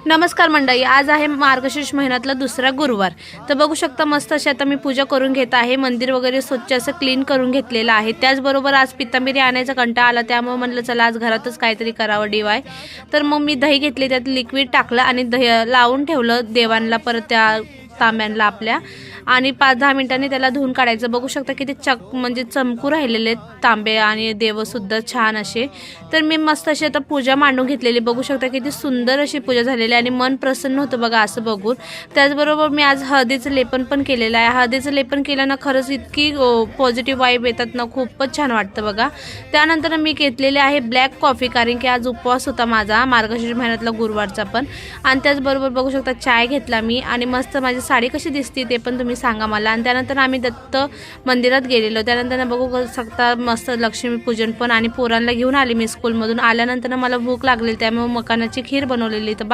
नमस्कार मंडळी, आज आहे मार्गशीर्ष महिन्यातला दुसरा गुरुवार। तर बघू शकता मस्त अशी आता मी पूजा करून घेत आहे। मंदिर वगैरे स्वच्छ असं क्लीन करून घेतलेलं आहे। त्याचबरोबर आज पितांबरी आणायचा कंटाळा आला, त्यामुळे म्हणलं चला आज घरातच काहीतरी करावं DIY। तर मग मी दही घेतले, त्यात लिक्विड टाकलं आणि दही लावून ठेवलं देवांना, परत त्या तांब्यांना आपल्या, आणि 5-10 मिनिटांनी त्याला धुवून काढायचं। बघू शकता किती म्हणजे चमकू राहिलेले तांबे आणि देवसुद्धा छान असे। तर मी मस्त अशी आता पूजा मांडून घेतलेली, बघू शकता किती सुंदर अशी पूजा झालेली आणि मन प्रसन्न होतं बघा असं बघून। त्याचबरोबर मी आज हळदीचं लेपन पण केलेलं आहे। हळदीचं लेपन केल्यानं खरंच इतकी पॉझिटिव्ह वाईब येतात ना, खूपच छान वाटतं बघा। त्यानंतर मी घेतलेले आहे ब्लॅक कॉफी, कारण की आज उपवास होता माझा मार्गशीर्ष महिन्यातला गुरुवारचा पण। आणि त्याचबरोबर बघू शकता चाय घेतला मी, आणि मस्त माझी साडी कशी दिसते ते पण तुम्ही सांगा मला। आणि त्यानंतर आम्ही दत्त मंदिरात गेलेलो। त्यानंतर बघू शकता मस्त लक्ष्मीपूजन पण, आणि पोरांना घेऊन आली मी स्कूलमधून। आल्यानंतर मला भूक लागलेली, त्यामुळे मखानाची खीर बनवलेली। तर